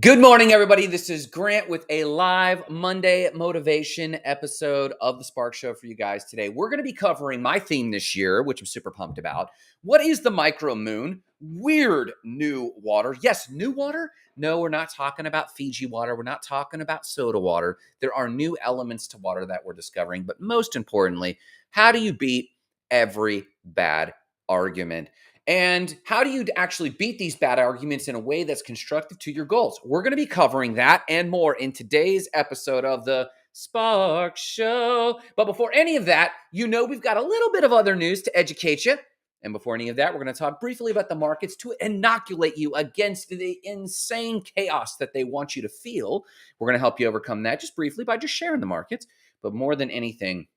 Good morning, everybody. This is Grant with a live Monday motivation episode of The Spark Show for you guys today. We're going to be covering my theme this year, which I'm super pumped about. What is the micromoon? Weird new water. Yes, new water? No, we're not talking about Fiji water. We're not talking about soda water. There are new elements to water that we're discovering. But most importantly, how do you beat every bad argument? And how do you actually beat these bad arguments in a way that's constructive to your goals? We're going to be covering that and more in today's episode of the Spark Show. But before any of that, we've got a little bit of other news to educate you. And before any of that, we're going to talk briefly about the markets to inoculate you against the insane chaos that they want you to feel. We're going to help you overcome that just briefly by just sharing the markets. But more than anything,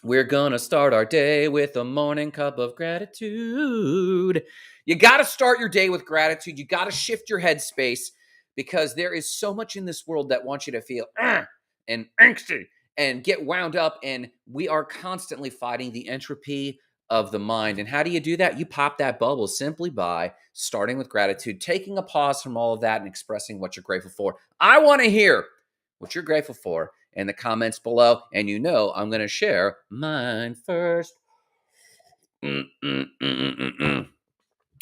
we're gonna start our day with a morning cup of gratitude. You gotta start your day with gratitude. You gotta shift your headspace because there is so much in this world that wants you to feel and angsty and get wound up. And we are constantly fighting the entropy of the mind. And how do you do that? You pop that bubble simply by starting with gratitude, taking a pause from all of that and expressing what you're grateful for. I wanna hear what you're grateful for in the comments below. And I'm going to share mine first. I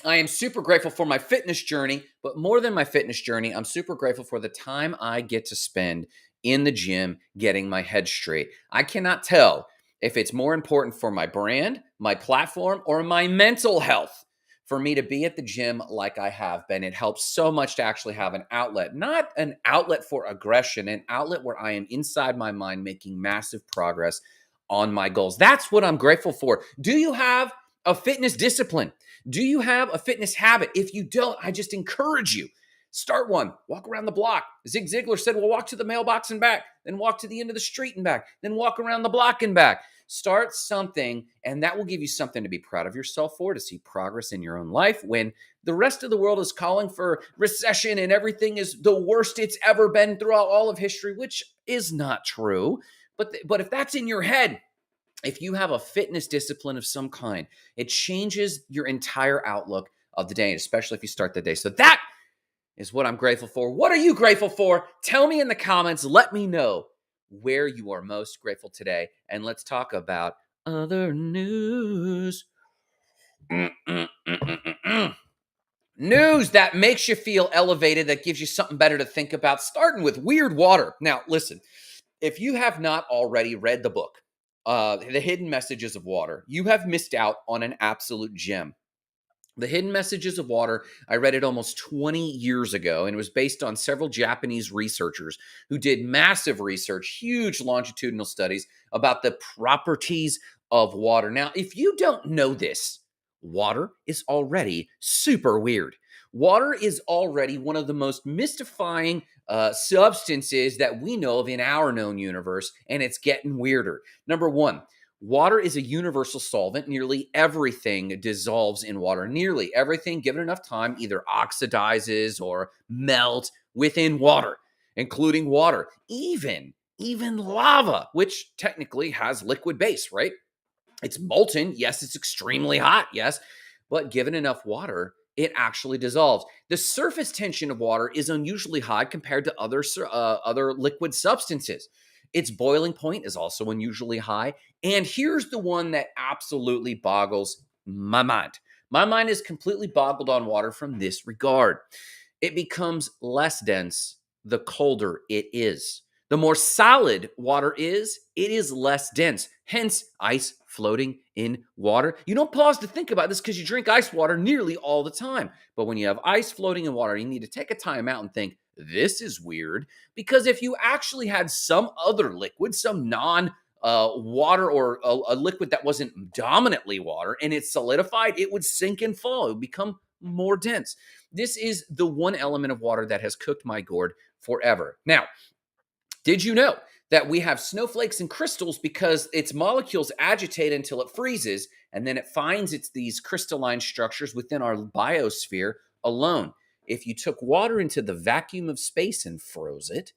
am super grateful for my fitness journey, but more than my fitness journey, I'm super grateful for the time I get to spend in the gym getting my head straight. I cannot tell if it's more important for my brand, my platform, or my mental health for me to be at the gym like I have been. It helps so much to actually have an outlet, not an outlet for aggression, an outlet where I am inside my mind making massive progress on my goals. That's what I'm grateful for. Do you have a fitness discipline? Do you have a fitness habit? If you don't, I just encourage you. Start one. Walk around the block. Zig Ziglar said, well, walk to the mailbox and back, then walk to the end of the street and back, then walk around the block and back. Start something, and that will give you something to be proud of yourself for, to see progress in your own life when the rest of the world is calling for recession and everything is the worst it's ever been throughout all of history, which is not true. But if that's in your head, if you have a fitness discipline of some kind, it changes your entire outlook of the day, especially if you start the day. So that is what I'm grateful for. What are you grateful for? Tell me in the comments. Let me know where you are most grateful today. And let's talk about other news. News that makes you feel elevated, that gives you something better to think about, starting with weird water. Now, listen, if you have not already read the book, The Hidden Messages of Water, you have missed out on an absolute gem. The Hidden Messages of Water, I read it almost 20 years ago, and it was based on several Japanese researchers who did massive research, huge longitudinal studies about the properties of water. Now, if you don't know this, water is already super weird. Water is already one of the most mystifying substances that we know of in our known universe, and it's getting weirder. Number one, water is a universal solvent. Nearly everything dissolves in water. Nearly everything, given enough time, either oxidizes or melts within water, including water. Even lava, which technically has liquid base, right? It's molten. Yes, it's extremely hot. Yes, but given enough water, it actually dissolves. The surface tension of water is unusually high compared to other liquid substances. Its boiling point is also unusually high. And here's the one that absolutely boggles my mind. My mind is completely boggled on water from this regard. It becomes less dense the colder it is. The more solid water is, it is less dense. Hence, ice floating in water. You don't pause to think about this because you drink ice water nearly all the time. But when you have ice floating in water, you need to take a time out and think, this is weird. Because if you actually had some other liquid, some non-water or a liquid that wasn't dominantly water, and it solidified, it would sink and fall. It would become more dense. This is the one element of water that has cooked my gourd forever. Now, did you know that we have snowflakes and crystals because its molecules agitate until it freezes, and then it finds these crystalline structures within our biosphere alone? If you took water into the vacuum of space and froze it,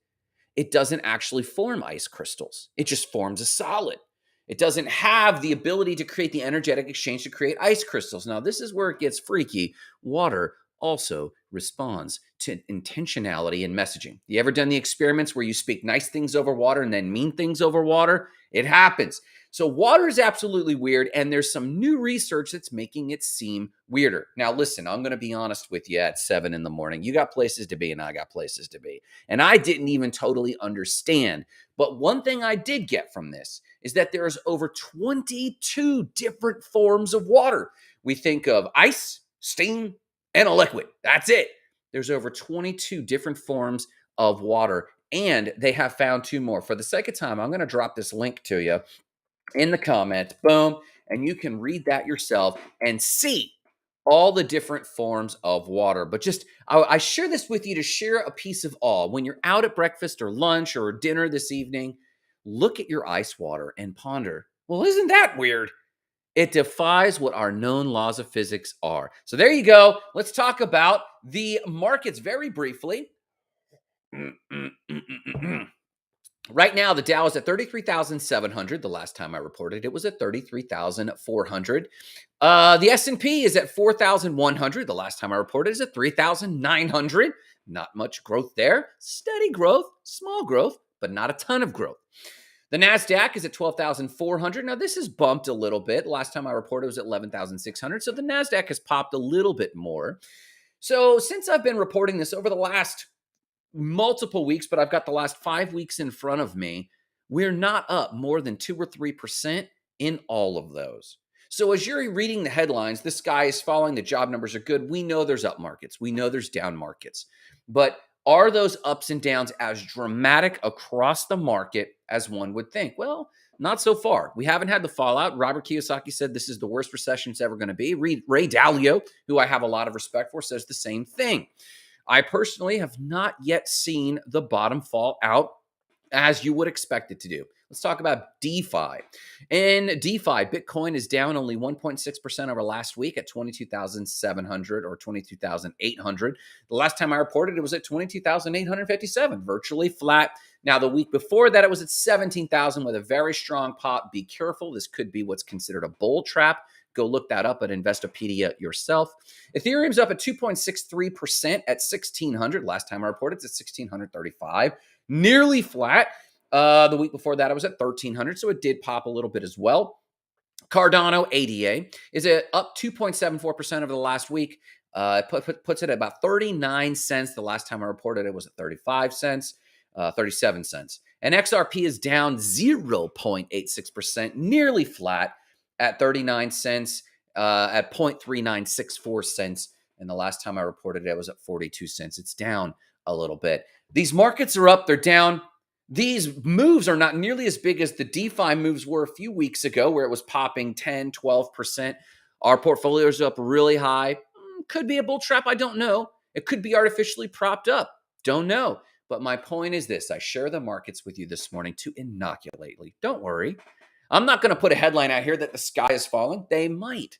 it doesn't actually form ice crystals. It just forms a solid. It doesn't have the ability to create the energetic exchange to create ice crystals. Now, this is where it gets freaky. Water also responds to intentionality in messaging. You ever done the experiments where you speak nice things over water and then mean things over water? It happens. So water is absolutely weird, and there's some new research that's making it seem weirder. Now, listen, I'm going to be honest with you at 7 in the morning. You got places to be, and I got places to be. And I didn't even totally understand. But one thing I did get from this is that there's over 22 different forms of water. We think of ice, steam, and a liquid. That's it. There's over 22 different forms of water, and they have found two more. For the sake of time, I'm going to drop this link to you in the comments. Boom. And you can read that yourself and see all the different forms of water. But I share this with you to share a piece of awe. When you're out at breakfast or lunch or dinner this evening, look at your ice water and ponder, well, isn't that weird? It defies what our known laws of physics are. So there you go. Let's talk about the markets very briefly. Right now, the Dow is at 33,700. The last time I reported, it was at 33,400. The S&P is at 4,100. The last time I reported, is at 3,900. Not much growth there. Steady growth, small growth, but not a ton of growth. The NASDAQ is at 12,400. Now, this has bumped a little bit. Last time I reported, it was at 11,600. So the NASDAQ has popped a little bit more. So since I've been reporting this over the last multiple weeks, but I've got the last 5 weeks in front of me, we're not up more than 2 or 3% in all of those. So as you're reading the headlines, the sky is falling, the job numbers are good. We know there's up markets. We know there's down markets. But are those ups and downs as dramatic across the market as one would think? Well, not so far. We haven't had the fallout. Robert Kiyosaki said this is the worst recession it's ever going to be. Ray Dalio, who I have a lot of respect for, says the same thing. I personally have not yet seen the bottom fall out as you would expect it to do. Let's talk about DeFi. In DeFi, Bitcoin is down only 1.6% over last week at 22,700 or 22,800. The last time I reported, it was at 22,857, virtually flat. Now, the week before that, it was at 17,000 with a very strong pop. Be careful. This could be what's considered a bull trap. Go look that up at Investopedia yourself. Ethereum's up at 2.63% at 1,600. Last time I reported, it's at 1,635. Nearly flat. The week before that, it was at 1,300, so it did pop a little bit as well. Cardano, ADA, is up 2.74% over the last week. Puts it at about 39 cents. The last time I reported, it was at 35 cents, 37 cents. And XRP is down 0.86%, nearly flat at 39 cents, at 0.3964 cents. And the last time I reported it was at 42 cents. It's down a little bit. These markets are up, they're down. These moves are not nearly as big as the DeFi moves were a few weeks ago, where it was popping 10, 12%. Our portfolios are up really high. Could be a bull trap, I don't know. It could be artificially propped up. Don't know. But my point is this. I share the markets with you this morning to inoculate. Don't worry. I'm not going to put a headline out here that the sky is falling. They might.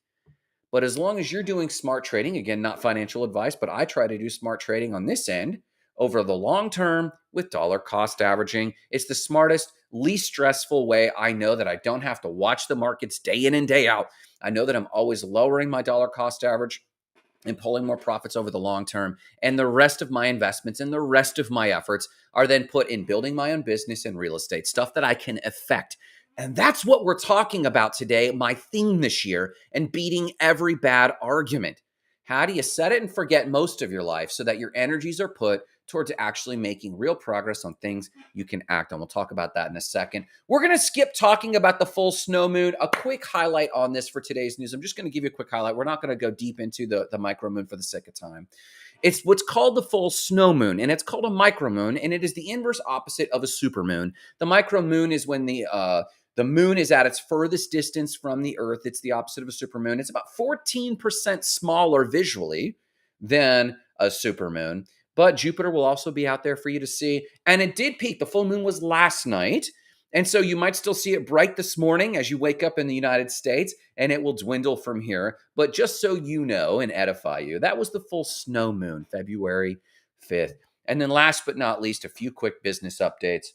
But as long as you're doing smart trading, again, not financial advice, but I try to do smart trading on this end over the long term with dollar cost averaging. It's the smartest, least stressful way. I know that I don't have to watch the markets day in and day out. I know that I'm always lowering my dollar cost average and pulling more profits over the long term. And the rest of my investments and the rest of my efforts are then put in building my own business and real estate, stuff that I can affect. And that's what we're talking about today, my theme this year, and beating every bad argument. How do you set it and forget most of your life so that your energies are put towards actually making real progress on things you can act on? We'll talk about that in a second. We're going to skip talking about the full snow moon. A quick highlight on this for today's news. I'm just going to give you a quick highlight. We're not going to go deep into the micromoon for the sake of time. It's what's called the full snow moon, and it's called a micromoon, and it is the inverse opposite of a supermoon. The micromoon is when the moon is at its furthest distance from the Earth. It's the opposite of a supermoon. It's about 14% smaller visually than a supermoon. But Jupiter will also be out there for you to see. And it did peak. The full moon was last night. And so you might still see it bright this morning as you wake up in the United States, and it will dwindle from here. But just so you know and edify you, that was the full snow moon, February 5th. And then last but not least, a few quick business updates.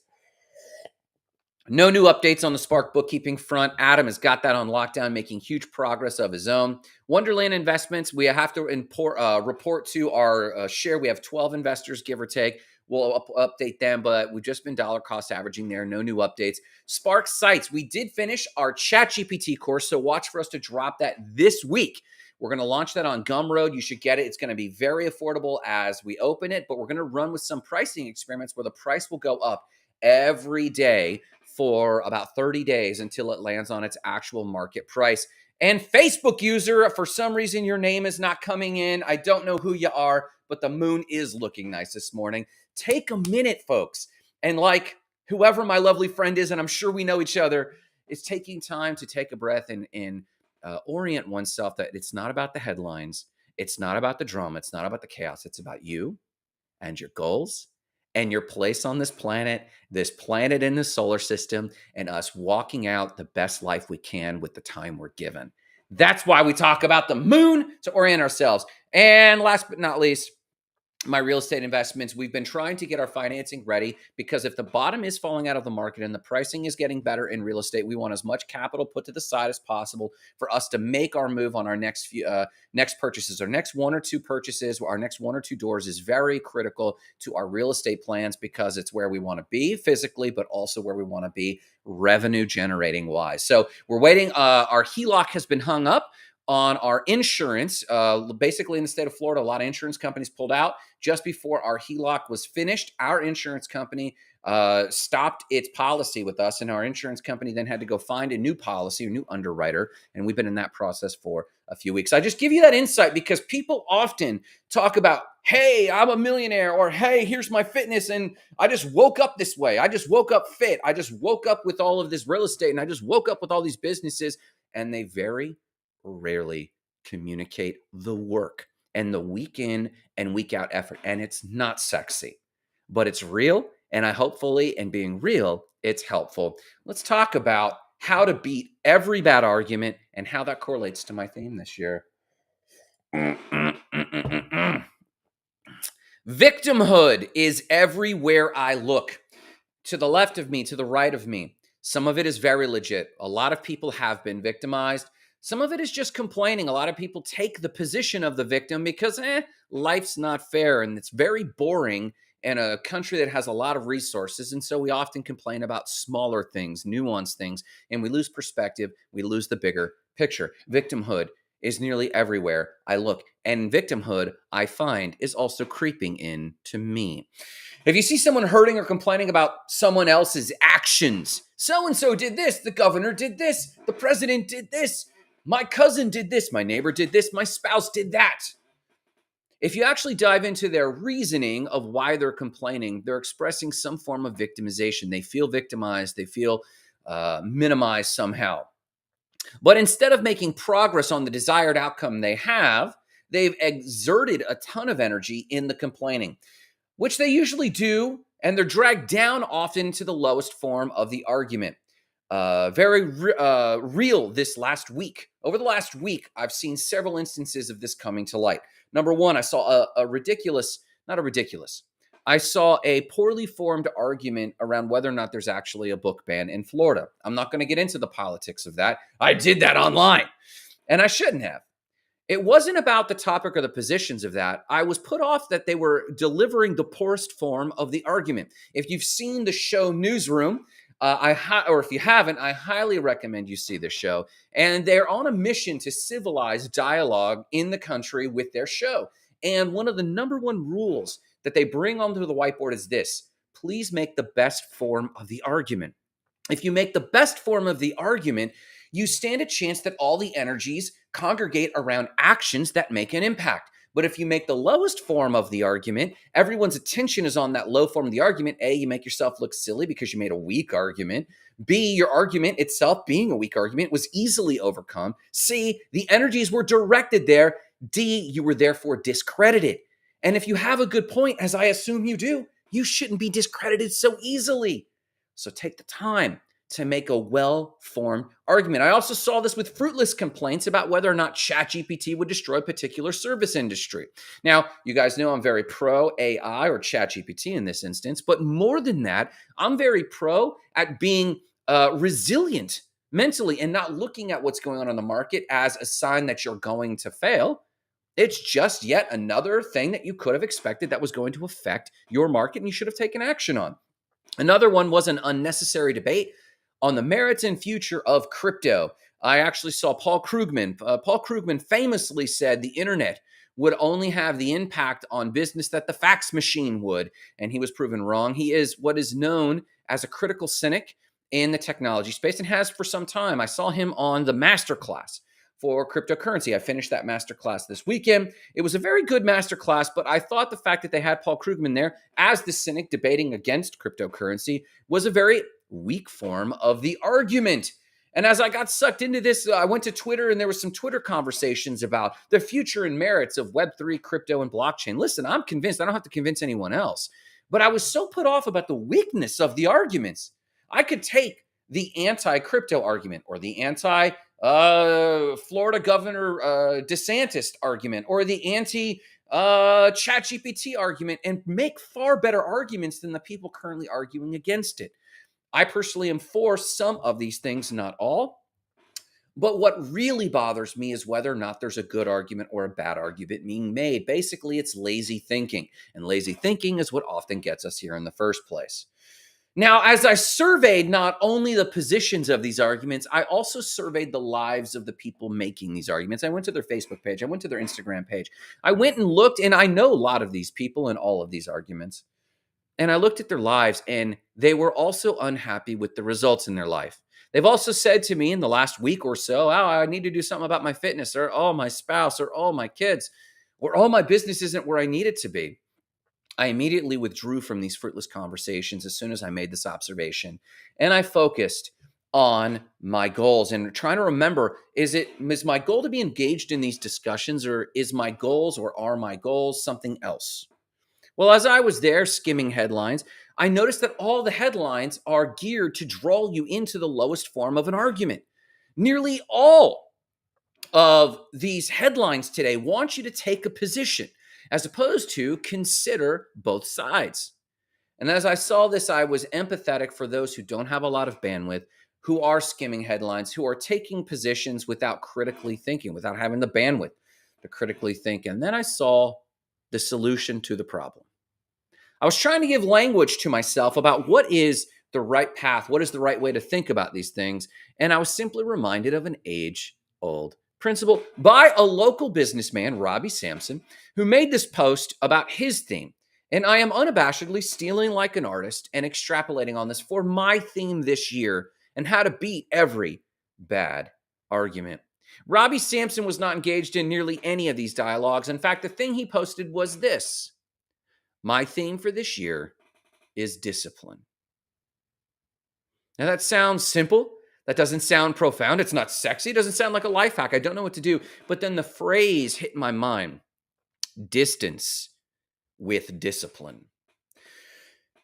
No new updates on the Spark bookkeeping front. Adam has got that on lockdown, making huge progress of his own. Wonderland Investments, we have to report to our share. We have 12 investors, give or take. We'll update them, but we've just been dollar cost averaging there. No new updates. Spark Sites, we did finish our ChatGPT course, so watch for us to drop that this week. We're going to launch that on Gumroad. You should get it. It's going to be very affordable as we open it, but we're going to run with some pricing experiments where the price will go up every day for about 30 days until it lands on its actual market price. And Facebook user, for some reason, your name is not coming in. I don't know who you are, but the moon is looking nice this morning. Take a minute, folks. And like whoever my lovely friend is, and I'm sure we know each other, is taking time to take a breath and orient oneself that it's not about the headlines. It's not about the drama. It's not about the chaos. It's about you and your goals and your place on this planet in the solar system, and us walking out the best life we can with the time we're given. That's why we talk about the moon, to orient ourselves. And last but not least, my real estate investments. We've been trying to get our financing ready because if the bottom is falling out of the market and the pricing is getting better in real estate, we want as much capital put to the side as possible for us to make our move on our next purchases. Our next one or two purchases, our next one or two doors is very critical to our real estate plans because it's where we want to be physically, but also where we want to be revenue generating wise. So we're waiting. Our HELOC has been hung up on our insurance. Basically in the state of Florida, a lot of insurance companies pulled out just before our HELOC was finished. Our insurance company stopped its policy with us, and our insurance company then had to go find a new policy, a new underwriter, and we've been in that process for a few weeks. I just give you that insight because people often talk about, hey, I'm a millionaire, or hey, here's my fitness, and I just woke up this way. I just woke up fit. I just woke up with all of this real estate, and I just woke up with all these businesses, and they very rarely communicate the work and the week in and week out effort. And it's not sexy, but it's real. And I hopefully, and being real, it's helpful. Let's talk about how to beat every bad argument and how that correlates to my theme this year. Victimhood is everywhere I look. To the left of me, to the right of me. Some of it is very legit. A lot of people have been victimized. Some of it is just complaining. A lot of people take the position of the victim because life's not fair and it's very boring in a country that has a lot of resources. And so we often complain about smaller things, nuanced things, and we lose perspective. We lose the bigger picture. Victimhood is nearly everywhere I look. And victimhood, I find, is also creeping in to me. If you see someone hurting or complaining about someone else's actions, so-and-so did this, the governor did this, the president did this, my cousin did this, my neighbor did this, my spouse did that. If you actually dive into their reasoning of why they're complaining, they're expressing some form of victimization. They feel victimized. They feel minimized somehow. But instead of making progress on the desired outcome they have, they've exerted a ton of energy in the complaining, which they usually do, and they're dragged down often to the lowest form of the argument. Very real this last week. Over the last week, I've seen several instances of this coming to light. Number one, I saw I saw a poorly formed argument around whether or not there's actually a book ban in Florida. I'm not going to get into the politics of that. I did that online, and I shouldn't have. It wasn't about the topic or the positions of that. I was put off that they were delivering the poorest form of the argument. If you've seen the show Newsroom, or if you haven't, I highly recommend you see this show. And they're on a mission to civilize dialogue in the country with their show. And one of the number one rules that they bring onto the whiteboard is this: please make the best form of the argument. If you make the best form of the argument, you stand a chance that all the energies congregate around actions that make an impact. But if you make the lowest form of the argument, everyone's attention is on that low form of the argument. A, you make yourself look silly because you made a weak argument. B, your argument itself, being a weak argument, was easily overcome. C, the energies were directed there. D, you were therefore discredited. And if you have a good point, as I assume you do, you shouldn't be discredited so easily. So take the time to make a well-formed argument. I also saw this with fruitless complaints about whether or not ChatGPT would destroy a particular service industry. Now, you guys know I'm very pro AI or ChatGPT in this instance, but more than that, I'm very pro at being resilient mentally and not looking at what's going on in the market as a sign that you're going to fail. It's just yet another thing that you could have expected that was going to affect your market and you should have taken action on. Another one was an unnecessary debate on the merits and future of crypto. I actually saw Paul Krugman. Paul Krugman famously said the internet would only have the impact on business that the fax machine would, and he was proven wrong. He is what is known as a critical cynic in the technology space and has for some time. I saw him on the masterclass for cryptocurrency. I finished that masterclass this weekend. It was a very good masterclass, but I thought the fact that they had Paul Krugman there as the cynic debating against cryptocurrency was a very weak form of the argument. And as I got sucked into this, I went to Twitter and there was some Twitter conversations about the future and merits of Web3, crypto, and blockchain. Listen, I'm convinced. I don't have to convince anyone else. But I was so put off about the weakness of the arguments. I could take the anti-crypto argument or the anti Florida Governor DeSantis argument or the anti ChatGPT argument and make far better arguments than the people currently arguing against it. I personally am for some of these things, not all. But what really bothers me is whether or not there's a good argument or a bad argument being made. Basically, it's lazy thinking. And lazy thinking is what often gets us here in the first place. Now, as I surveyed not only the positions of these arguments, I also surveyed the lives of the people making these arguments. I went to their Facebook page. I went to their Instagram page. I went and looked, and I know a lot of these people in all of these arguments. And I looked at their lives, and they were also unhappy with the results in their life. They've also said to me in the last week or so, oh, I need to do something about my fitness, or oh, my spouse, or oh, my kids, or oh, my business isn't where I need it to be. I immediately withdrew from these fruitless conversations as soon as I made this observation. And I focused on my goals and trying to remember, is my goal to be engaged in these discussions, or is my goals or are my goals something else? Well, as I was there skimming headlines, I noticed that all the headlines are geared to draw you into the lowest form of an argument. Nearly all of these headlines today want you to take a position as opposed to consider both sides. And as I saw this, I was empathetic for those who don't have a lot of bandwidth, who are skimming headlines, who are taking positions without critically thinking, without having the bandwidth to critically think. And then I saw the solution to the problem. I was trying to give language to myself about what is the right path, what is the right way to think about these things. And I was simply reminded of an age-old principle by a local businessman, Robbie Sampson, who made this post about his theme. And I am unabashedly stealing like an artist and extrapolating on this for my theme this year and how to beat every bad argument. Robbie Sampson was not engaged in nearly any of these dialogues. In fact, the thing he posted was this: my theme for this year is discipline. Now that sounds simple. That doesn't sound profound. It's not sexy. It doesn't sound like a life hack. I don't know what to do. But then the phrase hit my mind: distance with discipline.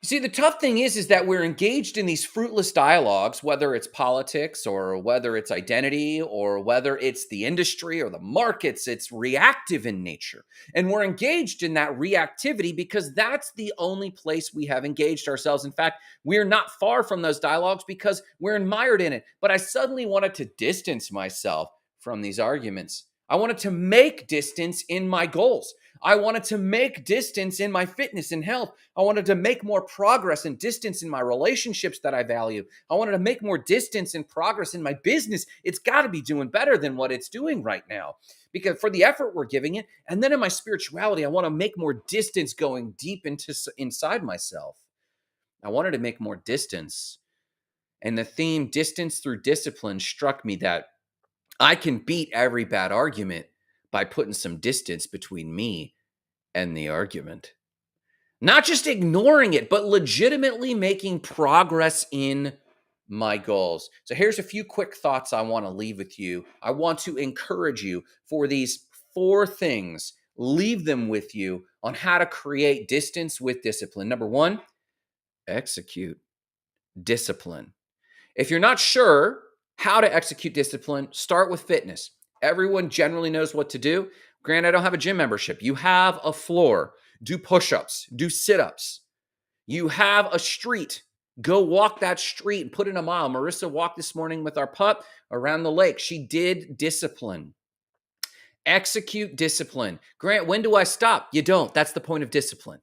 You see, the tough thing is that we're engaged in these fruitless dialogues, whether it's politics or whether it's identity or whether it's the industry or the markets. It's reactive in nature. And we're engaged in that reactivity because that's the only place we have engaged ourselves. In fact, we're not far from those dialogues because we're mired in it. But I suddenly wanted to distance myself from these arguments. I wanted to make distance in my goals. I wanted to make distance in my fitness and health. I wanted to make more progress and distance in my relationships that I value. I wanted to make more distance and progress in my business. It's got to be doing better than what it's doing right now because for the effort we're giving it. And then in my spirituality, I want to make more distance going deep inside myself. I wanted to make more distance. And the theme distance through discipline struck me that I can beat every bad argument by putting some distance between me and the argument. Not just ignoring it, but legitimately making progress in my goals. So here's a few quick thoughts I want to leave with you. I want to encourage you for these 4 things. Leave them with you on how to create distance with discipline. Number 1, execute discipline. If you're not sure how to execute discipline, start with fitness. Everyone generally knows what to do. Granted, I don't have a gym membership. You have a floor. Do push-ups. Do sit-ups. You have a street. Go walk that street and put in a mile. Marissa walked this morning with our pup around the lake. She did discipline. Execute discipline. Grant, when do I stop? You don't. That's the point of discipline.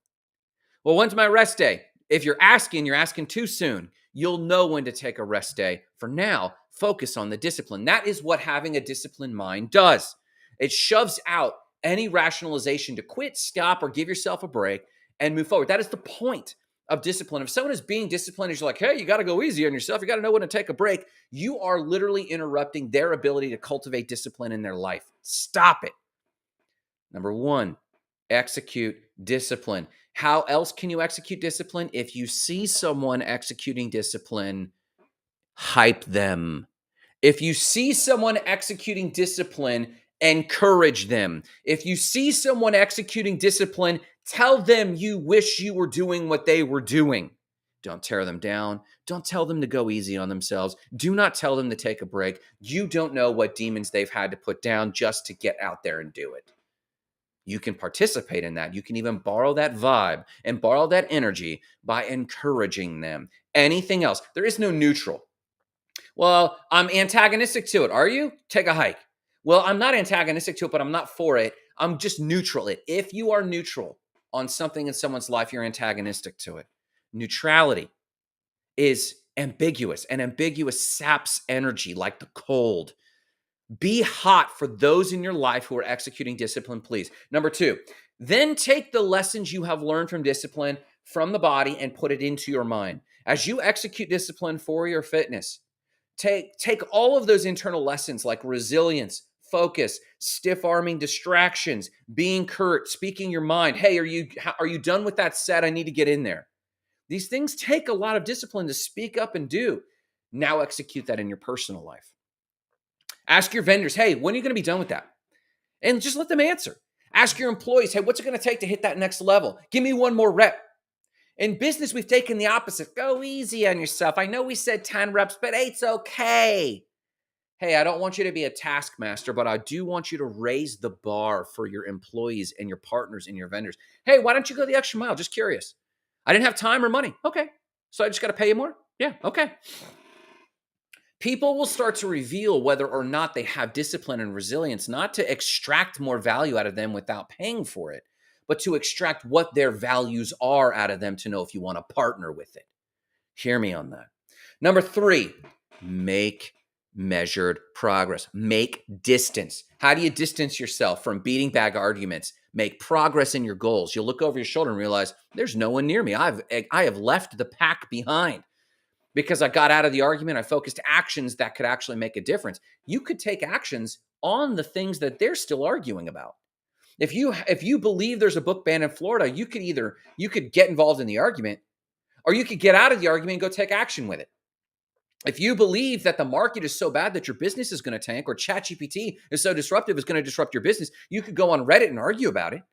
Well, when's my rest day? If you're asking too soon. You'll know when to take a rest day. For now, focus on the discipline. That is what having a disciplined mind does. It shoves out any rationalization to quit, stop, or give yourself a break and move forward. That is the point of discipline. If someone is being disciplined, you're like, hey, you got to go easy on yourself. You got to know when to take a break. You are literally interrupting their ability to cultivate discipline in their life. Stop it. Number one, execute discipline. How else can you execute discipline? If you see someone executing discipline, hype them. If you see someone executing discipline, encourage them. If you see someone executing discipline, tell them you wish you were doing what they were doing. Don't tear them down. Don't tell them to go easy on themselves. Do not tell them to take a break. You don't know what demons they've had to put down just to get out there and do it. You can participate in that. You can even borrow that vibe and borrow that energy by encouraging them. Anything else? There is no neutral. Well, I'm antagonistic to it. Are you? Take a hike. Well, I'm not antagonistic to it, but I'm not for it. I'm just neutral. If you are neutral on something in someone's life, you're antagonistic to it. Neutrality is ambiguous, and ambiguous saps energy like the cold. Be hot for those in your life who are executing discipline, please. Number two, then take the lessons you have learned from discipline from the body and put it into your mind. As you execute discipline for your fitness, take all of those internal lessons like resilience, focus, stiff arming distractions, being curt, speaking your mind. Hey, are you done with that set? I need to get in there. These things take a lot of discipline to speak up and do. Now execute that in your personal life. Ask your vendors, hey, when are you going to be done with that? And just let them answer. Ask your employees, hey, what's it going to take to hit that next level? Give me one more rep. In business, we've taken the opposite. Go easy on yourself. I know we said 10 reps, but 8's okay. Hey, I don't want you to be a taskmaster, but I do want you to raise the bar for your employees and your partners and your vendors. Hey, why don't you go the extra mile? Just curious. I didn't have time or money. Okay. So I just got to pay you more? Yeah, okay. People will start to reveal whether or not they have discipline and resilience, not to extract more value out of them without paying for it, but to extract what their values are out of them to know if you want to partner with it. Hear me on that. Number three, make measured progress. Make distance. How do you distance yourself from beating back arguments? Make progress in your goals. You'll look over your shoulder and realize there's no one near me. I have left the pack behind. Because I got out of the argument, I focused actions that could actually make a difference. You could take actions on the things that they're still arguing about. If you believe there's a book ban in Florida, you could get involved in the argument, or you could get out of the argument and go take action with it. If you believe that the market is so bad that your business is going to tank, or ChatGPT is so disruptive it's going to disrupt your business, you could go on Reddit and argue about it.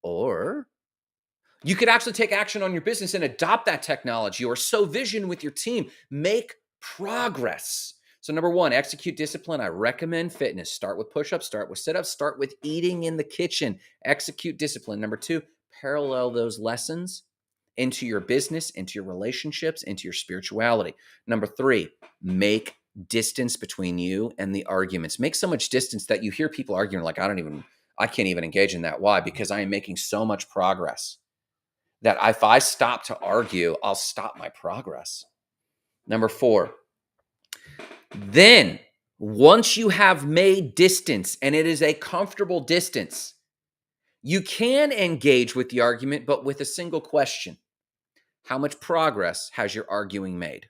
Or you could actually take action on your business and adopt that technology, or sow vision with your team. Make progress. So number one, execute discipline. I recommend fitness. Start with push-ups, start with sit-ups, start with eating in the kitchen. Execute discipline. Number two, parallel those lessons into your business, into your relationships, into your spirituality. Number three, make distance between you and the arguments. Make so much distance that you hear people arguing like, I can't even engage in that. Why? Because I am making so much progress that if I stop to argue, I'll stop my progress. Number four, then once you have made distance and it is a comfortable distance, you can engage with the argument, but with a single question. How much progress has your arguing made?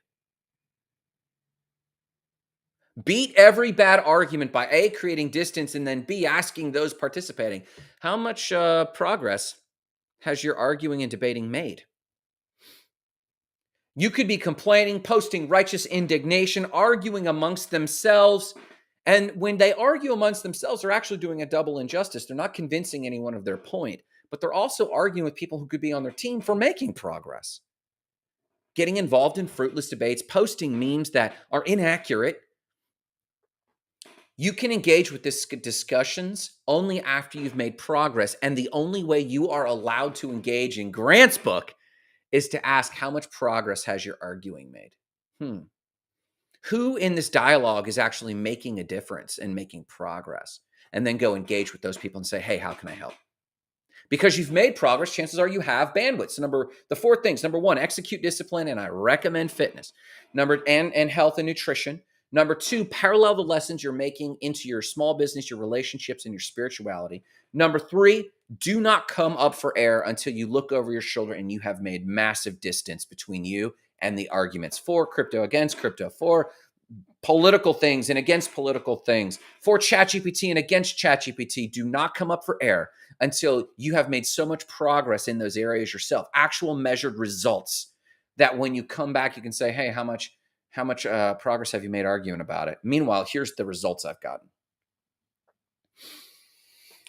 Beat every bad argument by A, creating distance, and then B, asking those participating, how much progress has your arguing and debating made? You could be complaining, posting righteous indignation, arguing amongst themselves. And when they argue amongst themselves, they're actually doing a double injustice. They're not convincing anyone of their point, but they're also arguing with people who could be on their team for making progress. Getting involved in fruitless debates, posting memes that are inaccurate. You can engage with these discussions only after you've made progress. And the only way you are allowed to engage in Grant's book is to ask, how much progress has your arguing made? Hmm. Who in this dialogue is actually making a difference and making progress? And then go engage with those people and say, hey, how can I help? Because you've made progress, chances are you have bandwidth. So the four things: number one, execute discipline, and I recommend fitness. And health and nutrition. Number two, parallel the lessons you're making into your small business, your relationships, and your spirituality. Number three, do not come up for air until you look over your shoulder and you have made massive distance between you and the arguments for crypto, against crypto, for political things and against political things, for ChatGPT and against ChatGPT. Do not come up for air until you have made so much progress in those areas yourself, actual measured results, that when you come back, you can say, hey, how much progress have you made arguing about it? Meanwhile, here's the results I've gotten.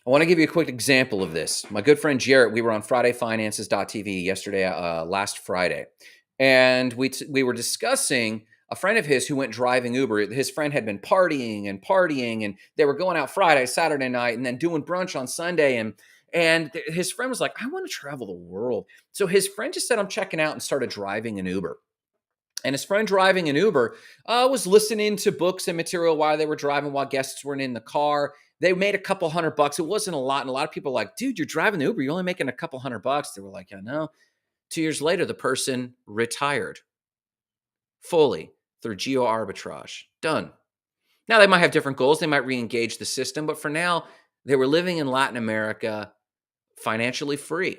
I want to give you a quick example of this. My good friend Jarrett, we were on FridayFinances.tv yesterday, last Friday, and we were discussing a friend of his who went driving Uber. His friend had been partying, and they were going out Friday, Saturday night, and then doing brunch on Sunday. And his friend was like, I want to travel the world. So his friend just said, I'm checking out, and started driving an Uber. And his friend driving an Uber was listening to books and material while they were driving, while guests weren't in the car. They made a couple $100. It wasn't a lot. And a lot of people were like, dude, you're driving the Uber. You're only making a couple $100. They were like, yeah, no. 2 years later, the person retired fully through geo arbitrage. Done. Now, they might have different goals. They might re-engage the system. But for now, they were living in Latin America financially free.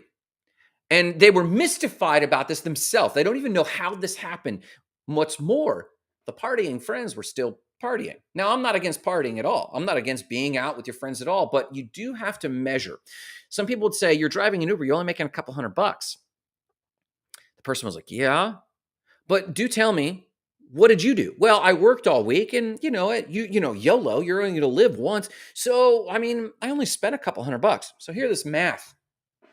And they were mystified about this themselves. They don't even know how this happened. What's more, the partying friends were still partying. Now, I'm not against partying at all. I'm not against being out with your friends at all, but you do have to measure. Some people would say, you're driving an Uber, you're only making a couple $100. The person was like, yeah, but do tell me, what did you do? Well, I worked all week, and YOLO, you're only going to live once. So, I only spent a couple $100. So here's this math.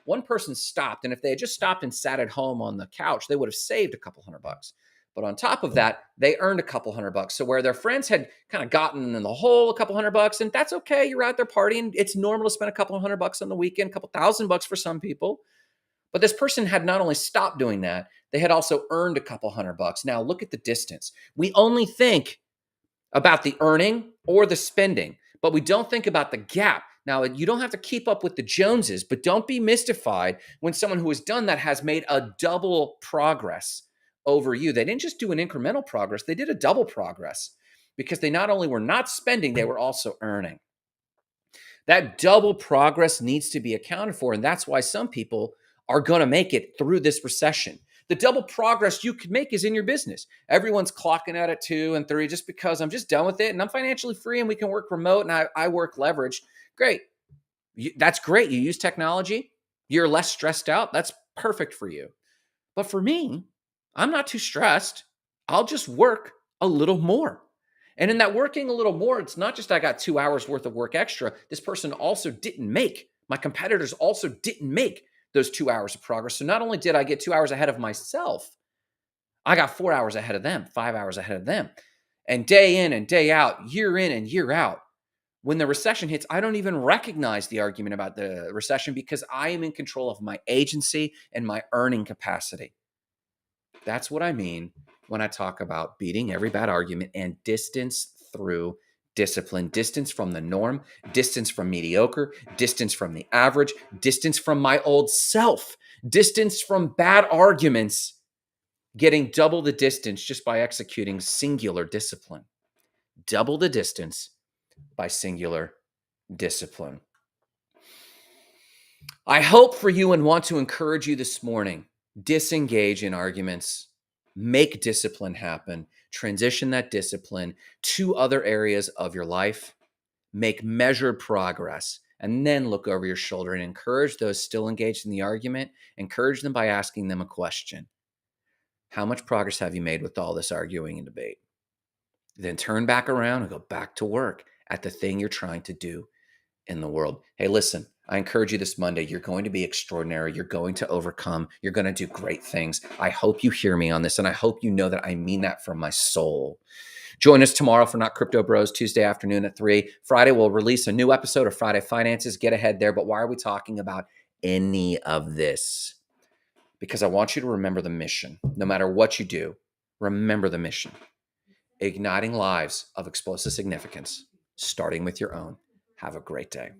One person stopped, and if they had just stopped and sat at home on the couch, they would have saved a couple $100. But on top of that, they earned a couple $100. So where their friends had kind of gotten in the hole a couple $100, and that's okay. You're out there partying. It's normal to spend a couple $100 on the weekend, a couple $1,000 for some people. But this person had not only stopped doing that, they had also earned a couple $100. Now look at the distance. We only think about the earning or the spending, but we don't think about the gap. Now, you don't have to keep up with the Joneses, but don't be mystified when someone who has done that has made a double progress over you. They didn't just do an incremental progress, they did a double progress, because they not only were not spending, they were also earning. That double progress needs to be accounted for, and that's why some people are going to make it through this recession. The double progress you could make is in your business. Everyone's clocking out at 2 and 3 just because I'm just done with it and I'm financially free and we can work remote and I work leverage. Great. That's great. You use technology. You're less stressed out. That's perfect for you. But for me, I'm not too stressed. I'll just work a little more. And in that working a little more, it's not just I got 2 hours worth of work extra. This person also didn't make, my competitors also didn't make those 2 hours of progress. So not only did I get 2 hours ahead of myself, I got 4 hours ahead of them, 5 hours ahead of them. And day in and day out, year in and year out, when the recession hits, I don't even recognize the argument about the recession because I am in control of my agency and my earning capacity. That's what I mean when I talk about beating every bad argument and distance through discipline. Distance from the norm, distance from mediocre, distance from the average, distance from my old self, distance from bad arguments, getting double the distance just by executing singular discipline. Double the distance by singular discipline. I hope for you and want to encourage you this morning, disengage in arguments, make discipline happen, transition that discipline to other areas of your life, make measured progress, and then look over your shoulder and encourage those still engaged in the argument, encourage them by asking them a question. How much progress have you made with all this arguing and debate? Then turn back around and go back to work at the thing you're trying to do in the world. Hey, listen, I encourage you this Monday. You're going to be extraordinary. You're going to overcome. You're going to do great things. I hope you hear me on this, and I hope you know that I mean that from my soul. Join us tomorrow for Not Crypto Bros, Tuesday afternoon at 3. Friday, we'll release a new episode of Friday Finances. Get ahead there. But why are we talking about any of this? because I want you to remember the mission. No matter what you do, remember the mission. Igniting lives of explosive significance, starting with your own. Have a great day.